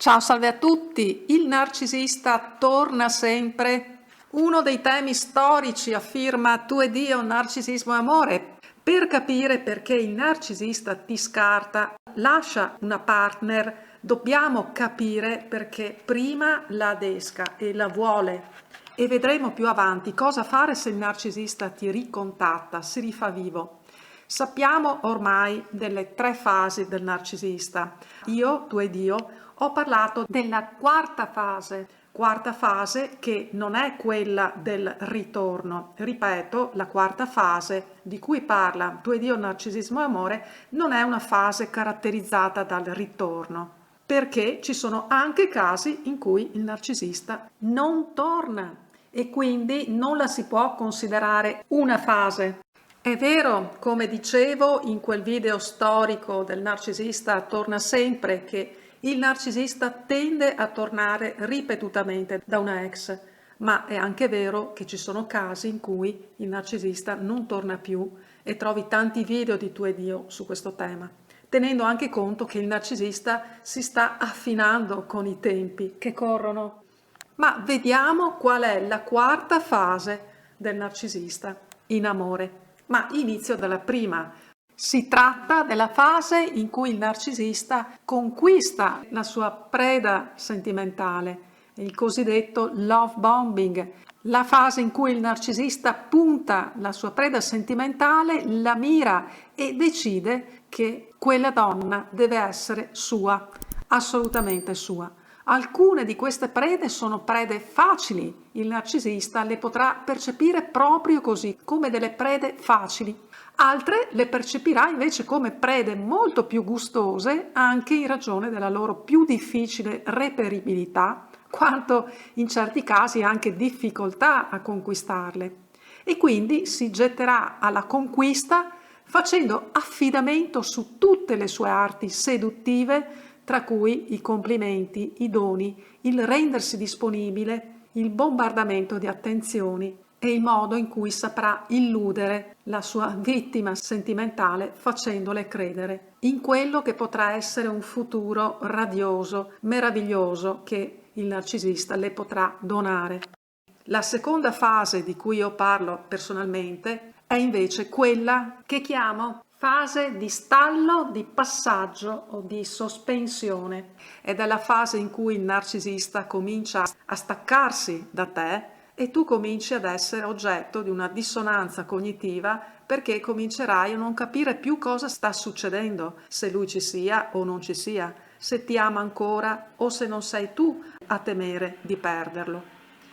Ciao, salve a tutti! Il narcisista torna sempre. Uno dei temi storici affirma tu e Dio, narcisismo e amore. Per capire perché il narcisista ti scarta, lascia una partner, dobbiamo capire perché prima la adesca e la vuole. E vedremo più avanti cosa fare se il narcisista ti ricontatta, si rifà vivo. Sappiamo ormai delle 3 fasi del narcisista. Io, tu ed io, ho parlato della quarta fase che non è quella del ritorno. Ripeto, la quarta fase di cui parla tu ed io, narcisismo e amore, non è una fase caratterizzata dal ritorno, perché ci sono anche casi in cui il narcisista non torna e quindi non la si può considerare una fase. È vero, come dicevo in quel video storico del narcisista torna sempre, che il narcisista tende a tornare ripetutamente da una ex, ma è anche vero che ci sono casi in cui il narcisista non torna più e trovi tanti video di tu ed io su questo tema, tenendo anche conto che il narcisista si sta affinando con i tempi che corrono. Ma vediamo qual è la quarta fase del narcisista in amore. Ma inizio dalla prima. Si tratta della fase in cui il narcisista conquista la sua preda sentimentale, il cosiddetto love bombing, la fase in cui il narcisista punta la sua preda sentimentale, la mira e decide che quella donna deve essere sua, assolutamente sua. Alcune di queste prede sono prede facili, il narcisista le potrà percepire proprio così, come delle prede facili. Altre le percepirà invece come prede molto più gustose, anche in ragione della loro più difficile reperibilità, quanto in certi casi anche difficoltà a conquistarle. E quindi si getterà alla conquista facendo affidamento su tutte le sue arti seduttive, tra cui i complimenti, i doni, il rendersi disponibile, il bombardamento di attenzioni e il modo in cui saprà illudere la sua vittima sentimentale facendole credere in quello che potrà essere un futuro radioso, meraviglioso che il narcisista le potrà donare. La seconda fase di cui io parlo personalmente è invece quella che chiamo fase di stallo, di passaggio o di sospensione. Ed è la fase in cui il narcisista comincia a staccarsi da te e tu cominci ad essere oggetto di una dissonanza cognitiva, perché comincerai a non capire più cosa sta succedendo, se lui ci sia o non ci sia, se ti ama ancora o se non sei tu a temere di perderlo.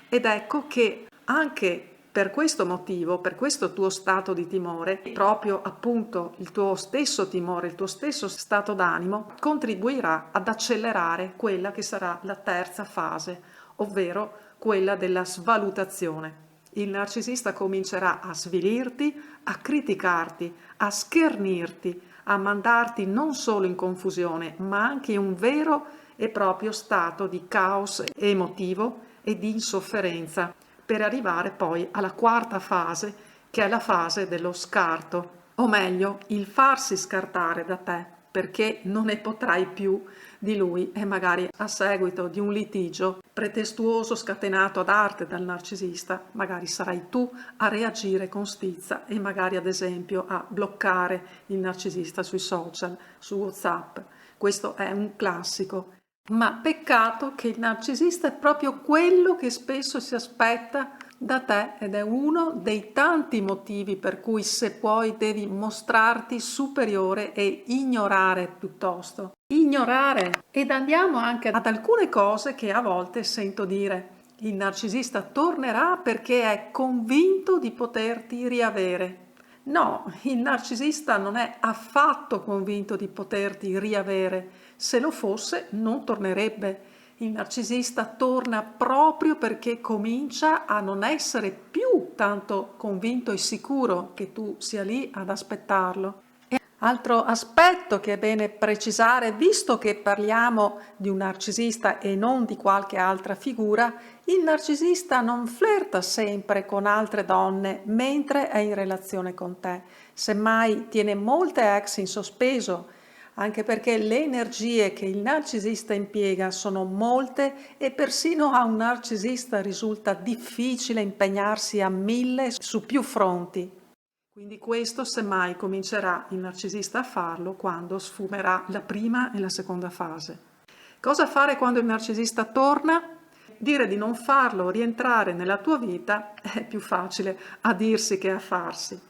Ed ecco che anche per questo motivo, per questo tuo stato di timore, proprio appunto il tuo stesso timore, il tuo stesso stato d'animo, contribuirà ad accelerare quella che sarà la terza fase, ovvero quella della svalutazione. Il narcisista comincerà a svilirti, a criticarti, a schernirti, a mandarti non solo in confusione, ma anche in un vero e proprio stato di caos emotivo e di insofferenza, per arrivare poi alla quarta fase, che è la fase dello scarto, o meglio, il farsi scartare da te, perché non ne potrai più di lui e magari a seguito di un litigio pretestuoso scatenato ad arte dal narcisista, magari sarai tu a reagire con stizza e magari ad esempio a bloccare il narcisista sui social, su WhatsApp. Questo è un classico. Ma peccato che il narcisista è proprio quello che spesso si aspetta da te ed è uno dei tanti motivi per cui, se puoi, devi mostrarti superiore e ignorare piuttosto. Ignorare! Ed andiamo anche ad alcune cose che a volte sento dire. Il narcisista tornerà perché è convinto di poterti riavere. No, il narcisista non è affatto convinto di poterti riavere. Se lo fosse, non tornerebbe. Il narcisista torna proprio perché comincia a non essere più tanto convinto e sicuro che tu sia lì ad aspettarlo. E altro aspetto che è bene precisare, visto che parliamo di un narcisista e non di qualche altra figura, il narcisista non flirta sempre con altre donne mentre è in relazione con te. Semmai tiene molte ex in sospeso, anche perché le energie che il narcisista impiega sono molte e persino a un narcisista risulta difficile impegnarsi a 1000 su più fronti. Quindi questo semmai comincerà il narcisista a farlo quando sfumerà la prima e la seconda fase. Cosa fare quando il narcisista torna? Dire di non farlo rientrare nella tua vita è più facile a dirsi che a farsi.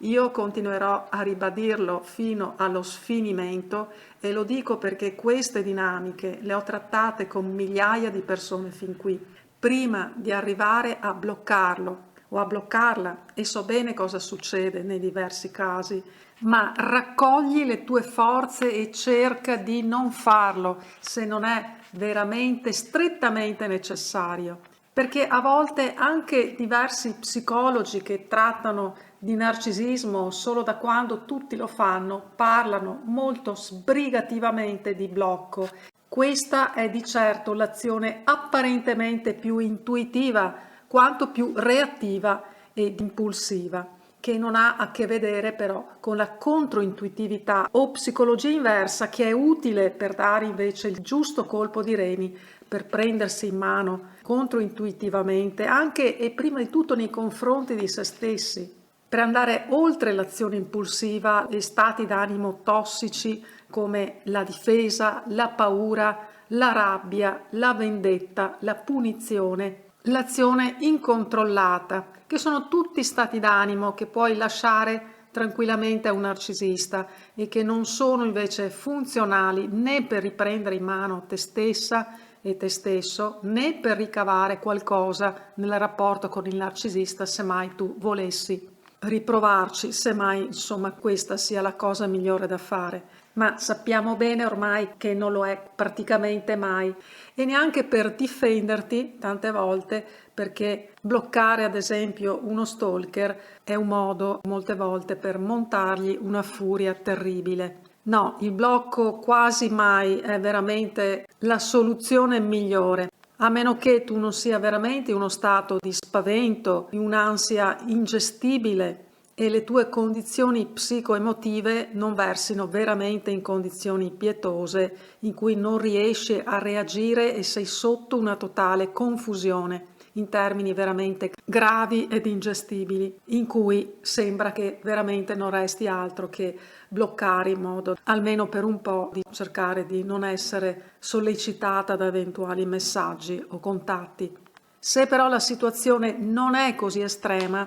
Io continuerò a ribadirlo fino allo sfinimento e lo dico perché queste dinamiche le ho trattate con migliaia di persone fin qui, prima di arrivare a bloccarlo o a bloccarla, e so bene cosa succede nei diversi casi, ma raccogli le tue forze e cerca di non farlo se non è veramente strettamente necessario, perché a volte anche diversi psicologi che trattano di narcisismo solo da quando tutti lo fanno parlano molto sbrigativamente di blocco. Questa è di certo l'azione apparentemente più intuitiva quanto più reattiva ed impulsiva, che non ha a che vedere però con la controintuitività o psicologia inversa, che è utile per dare invece il giusto colpo di reni, per prendersi in mano controintuitivamente anche e prima di tutto nei confronti di se stessi, per andare oltre l'azione impulsiva e stati d'animo tossici come la difesa, la paura, la rabbia, la vendetta, la punizione, l'azione incontrollata, che sono tutti stati d'animo che puoi lasciare tranquillamente a un narcisista e che non sono invece funzionali né per riprendere in mano te stessa e te stesso, né per ricavare qualcosa nel rapporto con il narcisista, se mai tu volessi riprovarci, semmai insomma questa sia la cosa migliore da fare, ma sappiamo bene ormai che non lo è praticamente mai, e neanche per difenderti tante volte, perché bloccare ad esempio uno stalker è un modo molte volte per montargli una furia terribile. No, il blocco quasi mai è veramente la soluzione migliore, a meno che tu non sia veramente in uno stato di spavento, di un'ansia ingestibile e le tue condizioni psicoemotive non versino veramente in condizioni pietose in cui non riesci a reagire e sei sotto una totale confusione in termini veramente gravi ed ingestibili, in cui sembra che veramente non resti altro che bloccare in modo, almeno per un po', di cercare di non essere sollecitata da eventuali messaggi o contatti. Se però la situazione non è così estrema,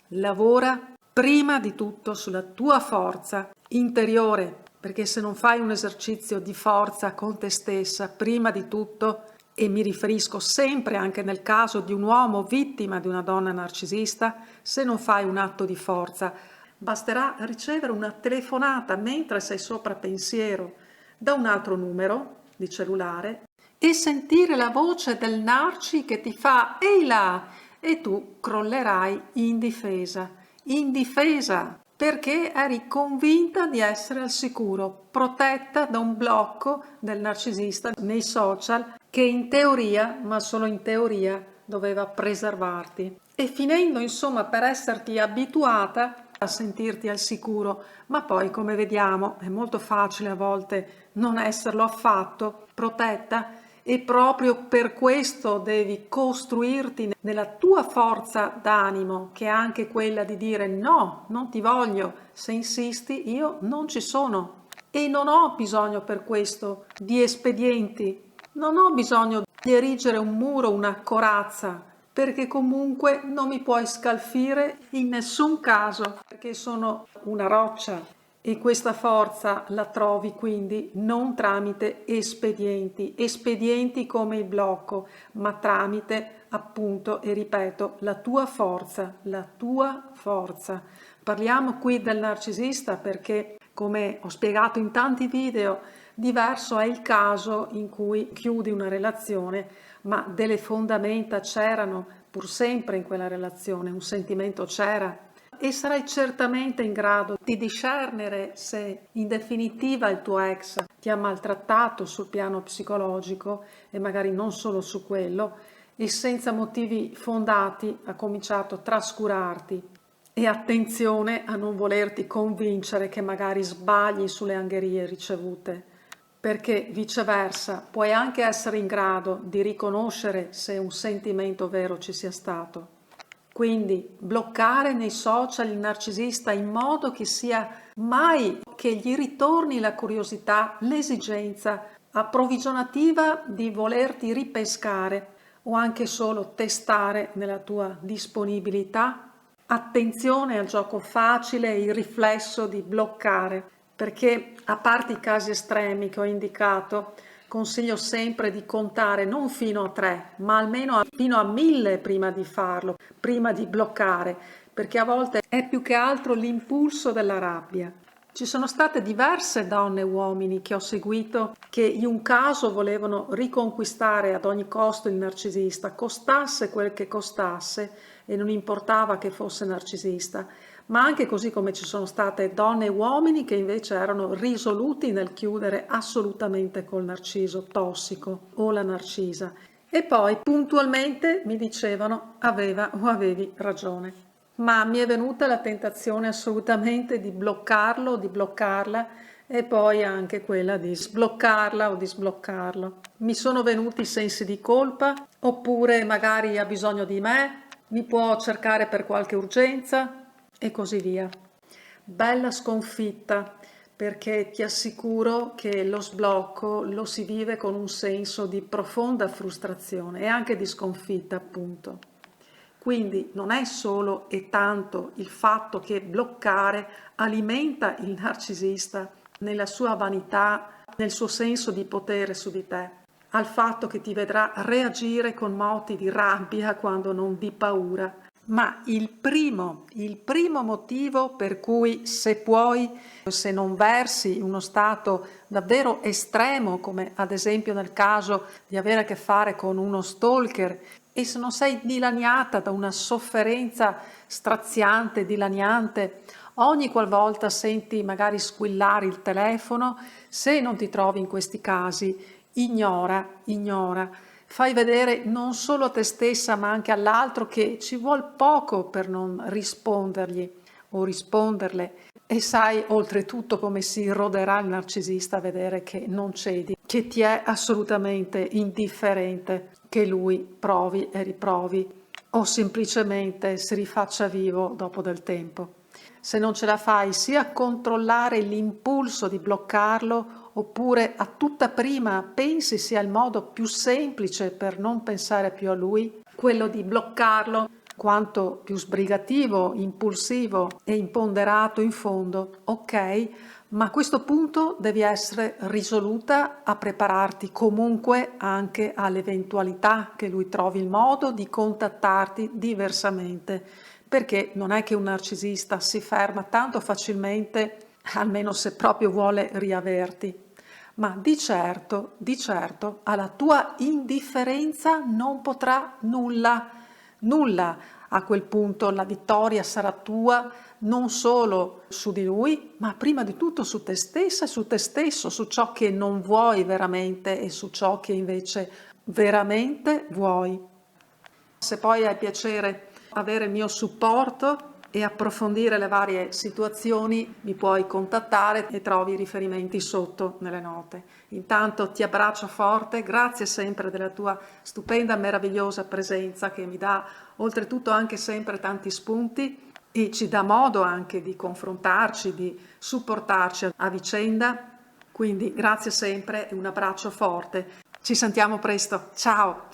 lavora prima di tutto sulla tua forza interiore, perché se non fai un esercizio di forza con te stessa, prima di tutto, e mi riferisco sempre anche nel caso di un uomo vittima di una donna narcisista, se non fai un atto di forza, basterà ricevere una telefonata mentre sei sopra pensiero da un altro numero di cellulare e sentire la voce del narci che ti fa «Ehi là!» e tu crollerai indifesa, perché eri convinta di essere al sicuro, protetta da un blocco del narcisista nei social che in teoria, ma solo in teoria, doveva preservarti. E finendo insomma per esserti abituata a sentirti al sicuro, ma poi come vediamo è molto facile a volte non esserlo affatto, protetta, e proprio per questo devi costruirti nella tua forza d'animo, che è anche quella di dire no, non ti voglio, se insisti io non ci sono e non ho bisogno per questo di espedienti, non ho bisogno di erigere un muro, una corazza, perché comunque non mi puoi scalfire in nessun caso, perché sono una roccia. E questa forza la trovi quindi non tramite espedienti come il blocco, ma tramite appunto, e ripeto, la tua forza, la tua forza. Parliamo qui del narcisista perché, come ho spiegato in tanti video, diverso è il caso in cui chiudi una relazione, ma delle fondamenta c'erano pur sempre in quella relazione, un sentimento c'era. E sarai certamente in grado di discernere se in definitiva il tuo ex ti ha maltrattato sul piano psicologico e magari non solo su quello, e senza motivi fondati ha cominciato a trascurarti E attenzione a non volerti convincere che magari sbagli sulle angherie ricevute, perché viceversa puoi anche essere in grado di riconoscere se un sentimento vero ci sia stato. Quindi bloccare nei social il narcisista in modo che sia mai che gli ritorni la curiosità, l'esigenza approvvigionativa di volerti ripescare o anche solo testare nella tua disponibilità. Attenzione al gioco facile e il riflesso di bloccare, perché a parte i casi estremi che ho indicato, consiglio sempre di contare non fino a 3, ma almeno fino a 1000 prima di farlo, prima di bloccare, perché a volte è più che altro l'impulso della rabbia. Ci sono state diverse donne e uomini che ho seguito che in un caso volevano riconquistare ad ogni costo il narcisista, costasse quel che costasse, e non importava che fosse narcisista, ma anche così come ci sono state donne e uomini che invece erano risoluti nel chiudere assolutamente col narciso tossico o la narcisa. E poi puntualmente mi dicevano aveva o avevi ragione. Ma mi è venuta la tentazione assolutamente di bloccarlo, di bloccarla, e poi anche quella di sbloccarla o di sbloccarlo. Mi sono venuti sensi di colpa, oppure magari ha bisogno di me, mi può cercare per qualche urgenza e così via. Bella sconfitta, perché ti assicuro che lo sblocco lo si vive con un senso di profonda frustrazione e anche di sconfitta, appunto. Quindi non è solo e tanto il fatto che bloccare alimenta il narcisista nella sua vanità, nel suo senso di potere su di te, al fatto che ti vedrà reagire con moti di rabbia quando non di paura. Ma il primo motivo per cui, se puoi, se non versi in uno stato davvero estremo, come ad esempio nel caso di avere a che fare con uno stalker, e se non sei dilaniata da una sofferenza straziante, dilaniante, ogni qualvolta senti magari squillare il telefono, se non ti trovi in questi casi, ignora. Fai vedere non solo a te stessa ma anche all'altro che ci vuol poco per non rispondergli o risponderle, e sai oltretutto come si roderà il narcisista a vedere che non cedi, che ti è assolutamente indifferente che lui provi e riprovi o semplicemente si rifaccia vivo dopo del tempo. Se non ce la fai sia a controllare l'impulso di bloccarlo, oppure a tutta prima pensi sia il modo più semplice per non pensare più a lui, quello di bloccarlo, quanto più sbrigativo, impulsivo e imponderato in fondo, ok, ma a questo punto devi essere risoluta a prepararti comunque anche all'eventualità che lui trovi il modo di contattarti diversamente, perché non è che un narcisista si ferma tanto facilmente, almeno se proprio vuole riaverti. Ma di certo, alla tua indifferenza non potrà nulla. A quel punto la vittoria sarà tua non solo su di lui, ma prima di tutto su te stessa e su te stesso, su ciò che non vuoi veramente e su ciò che invece veramente vuoi. Se poi hai piacere avere il mio supporto e approfondire le varie situazioni, mi puoi contattare e trovi i riferimenti sotto nelle note. Intanto ti abbraccio forte, grazie sempre della tua stupenda, meravigliosa presenza che mi dà oltretutto anche sempre tanti spunti e ci dà modo anche di confrontarci, di supportarci a vicenda. Quindi grazie sempre e un abbraccio forte. Ci sentiamo presto. Ciao.